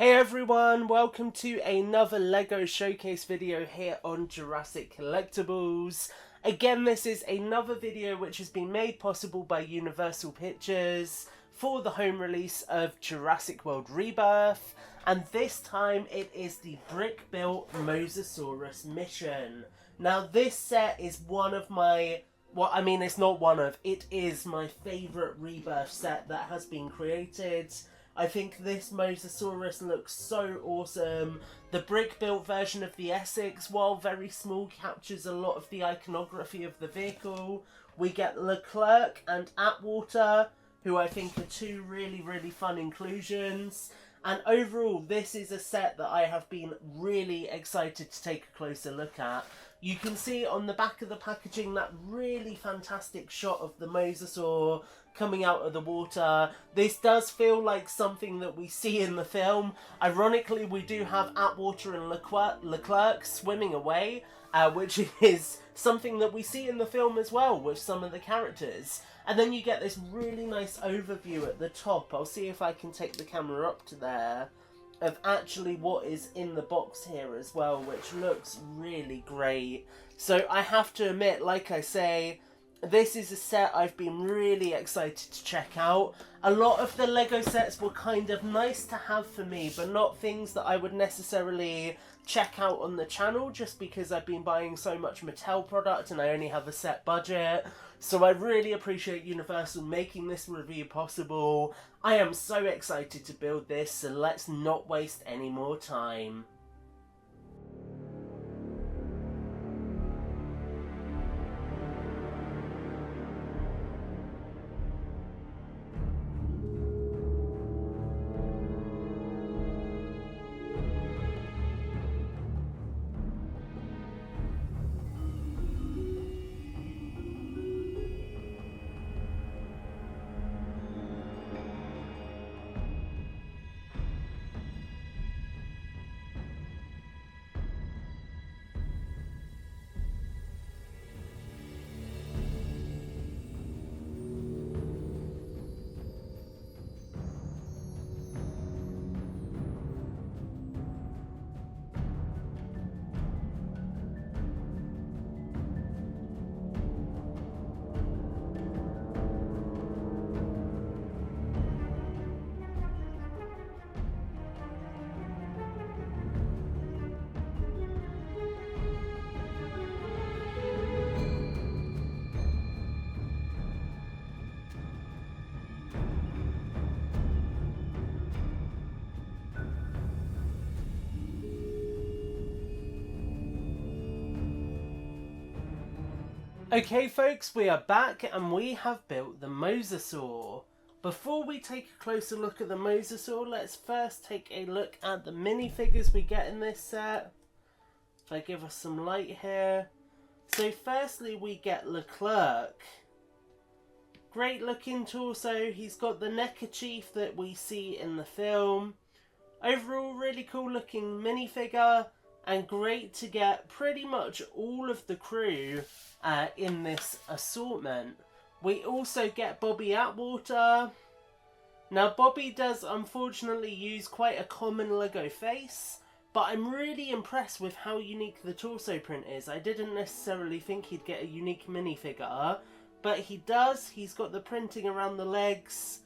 Hey everyone, welcome to another LEGO showcase video here on Jurassic Collectibles. Again, this is another video which has been made possible by Universal Pictures for the home release of Jurassic World Rebirth, and this time it is the brick-built Mosasaurus mission. Now this set is one of my, it's not one of, it is my favourite Rebirth set that has been created. I think this Mosasaurus looks so awesome. The brick-built version of the Essex, while very small, captures a lot of the iconography of the vehicle. We get Leclerc and Atwater, who I think are two really fun inclusions. And overall, this is a set that I have been really excited to take a closer look at. You can see on the back of the packaging that really fantastic shot of the Mosasaur coming out of the water. This does feel like something that we see in the film. Ironically, we do have Atwater and Leclerc swimming away, which is something that we see in the film as well with some of the characters. And then you get this really nice overview at the top. I'll see if I can take the camera up to there, of actually what is in the box here as well, which looks really great. So I have to admit, like I say, this is a set I've been really excited to check out. A lot of the LEGO sets were kind of nice to have for me, but not things that I would necessarily check out on the channel, just because I've been buying so much Mattel product and I only have a set budget. So I really appreciate Universal making this review possible. I am so excited to build this, so let's not waste any more time. Okay folks, we are back and we have built the Mosasaur. Before we take a closer look at the Mosasaur, let's first take a look at the minifigures we get in this set. If I give us some light here. So firstly we get Leclerc. Great looking torso, he's got the neckerchief that we see in the film. Overall really cool looking minifigure, and great to get pretty much all of the crew in this assortment. We also get Bobby Atwater. Now Bobby does unfortunately use quite a common LEGO face, but I'm really impressed with how unique the torso print is. I didn't necessarily think he'd get a unique minifigure, but he does. He's got the printing around the legs,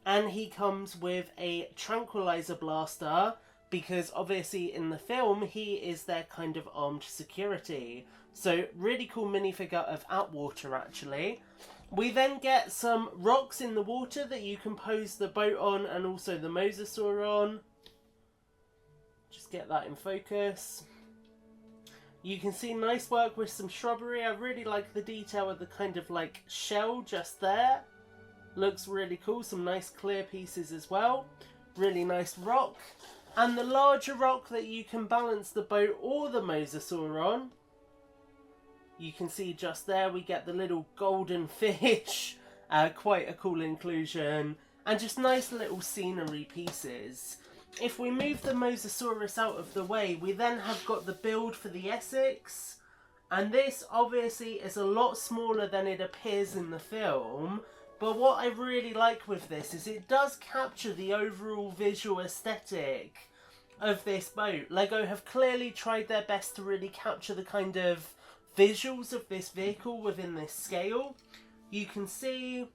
and he comes with a tranquilizer blaster, because obviously in the film he is their kind of armed security. So really cool minifigure of Atwater actually. We then get some rocks in the water that you can pose the boat on and also the Mosasaur on. Just get that in focus. You can see nice work with some shrubbery. I really like the detail of the kind of like shell just there. Looks really cool. Some nice clear pieces as well. Really nice rock. And the larger rock that you can balance the boat or the Mosasaur on. You can see just there we get the little golden fish. Quite a cool inclusion. And just nice little scenery pieces. If we move the Mosasaurus out of the way, we then have got the build for the Essex. And this obviously is a lot smaller than it appears in the film. But what I really like with this is it does capture the overall visual aesthetic of this boat. Lego have clearly tried their best to really capture the kind of visuals of this vehicle within this scale. You can see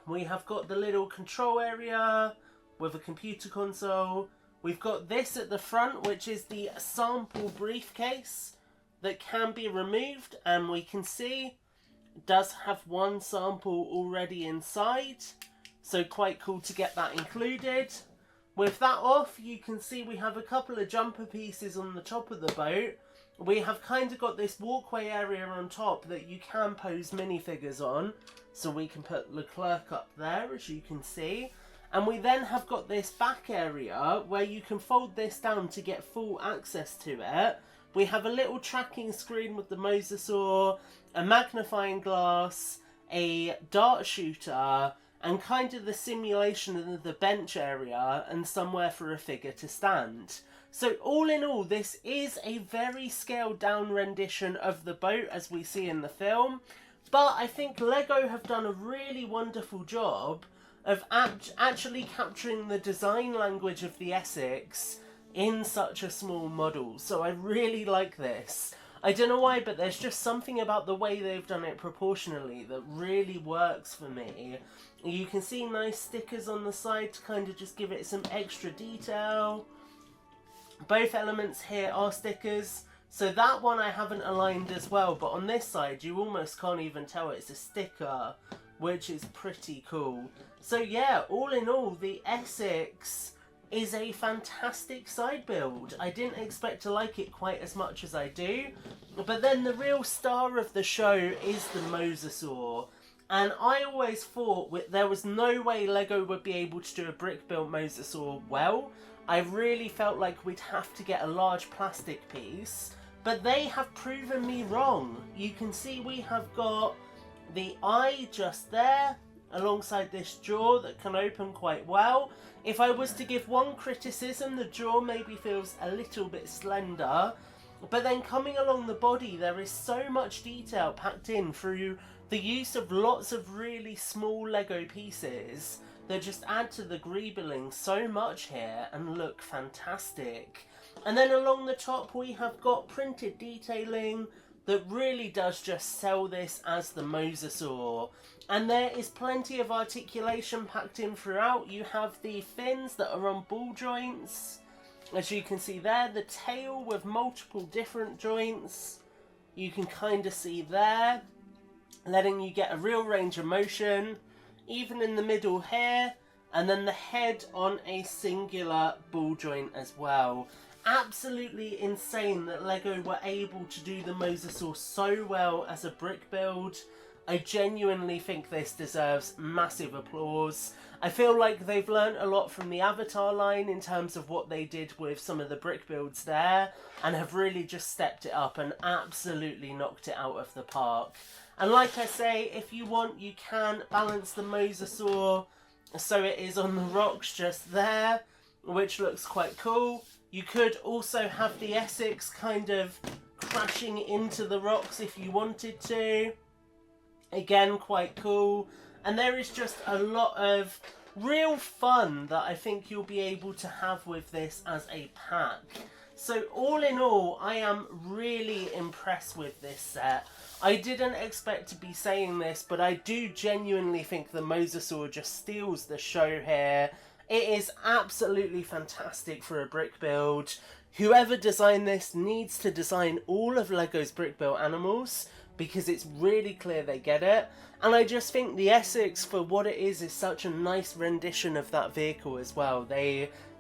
we have got the little control area with a computer console. We've got this at the front, which is the sample briefcase that can be removed, and we can see it does have one sample already inside, so quite cool to get that included. With that off, you can see we have a couple of jumper pieces on the top of the boat. We have kind of got this walkway area on top that you can pose minifigures on, so we can put Leclerc up there, as you can see. And we then have got this back area where you can fold this down to get full access to it. We have a little tracking screen with the Mosasaur, a magnifying glass, a dart shooter, and kind of the simulation of the bench area and somewhere for a figure to stand. So all in all, this is a very scaled down rendition of the boat as we see in the film. But I think Lego have done a really wonderful job of actually capturing the design language of the Essex in such a small model. So I really like this. I don't know why, but there's just something about the way they've done it proportionally that really works for me. You can see nice stickers on the side to kind of just give it some extra detail. Both elements here are stickers. So that one I haven't aligned as well, but on this side you almost can't even tell it's a sticker, which is pretty cool. So yeah, all in all, the Essex is a fantastic side build. I didn't expect to like it quite as much as I do, but then the real star of the show is the Mosasaur. And I always thought there was no way Lego would be able to do a brick-built Mosasaur well. I really felt like we'd have to get a large plastic piece, but they have proven me wrong. You can see we have got the eye just there, alongside this jaw that can open quite well. If I was to give one criticism, the jaw maybe feels a little bit slender, but then coming along the body there is so much detail packed in through the use of lots of really small Lego pieces that just add to the greebling so much here and look fantastic. And then along the top we have got printed detailing that really does just sell this as the Mosasaur. And there is plenty of articulation packed in throughout. You have the fins that are on ball joints. As you can see there, the tail with multiple different joints. You can kind of see there, letting you get a real range of motion. Even in the middle here, and then the head on a singular ball joint as well. Absolutely insane that Lego were able to do the Mosasaur so well as a brick build. I genuinely think this deserves massive applause. I feel like they've learnt a lot from the Avatar line in terms of what they did with some of the brick builds there, and have really just stepped it up and absolutely knocked it out of the park. And like I say, if you want, you can balance the Mosasaur so it is on the rocks just there, which looks quite cool. You could also have the Essex kind of crashing into the rocks if you wanted to. Again, quite cool. And there is just a lot of real fun that I think you'll be able to have with this as a pack. So all in all, I am really impressed with this set. I didn't expect to be saying this, but I do genuinely think the Mosasaur just steals the show here. It is absolutely fantastic for a brick build. Whoever designed this needs to design all of Lego's brick built animals, because it's really clear they get it. And I just think the Essex, for what it is such a nice rendition of that vehicle as well.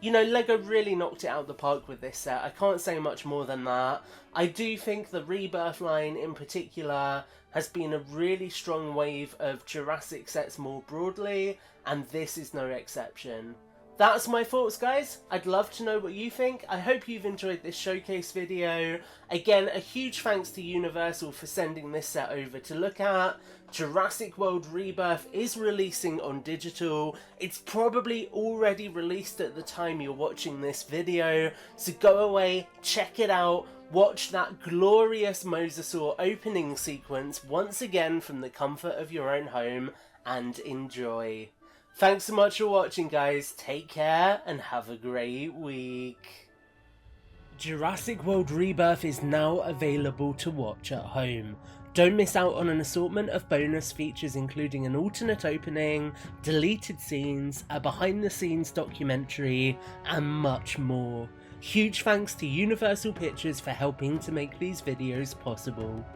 Lego really knocked it out of the park with this set. I can't say much more than that. I do think the Rebirth line in particular has been a really strong wave of Jurassic sets more broadly, and this is no exception. That's my thoughts, guys. I'd love to know what you think. I hope you've enjoyed this showcase video. Again, a huge thanks to Universal for sending this set over to look at. Jurassic World Rebirth is releasing on digital. It's probably already released at the time you're watching this video, so go away, check it out, watch that glorious Mosasaur opening sequence once again from the comfort of your own home, and enjoy. Thanks so much for watching, guys. Take care and have a great week. Jurassic World Rebirth is now available to watch at home. Don't miss out on an assortment of bonus features including an alternate opening, deleted scenes, a behind the scenes documentary, and much more. Huge thanks to Universal Pictures for helping to make these videos possible.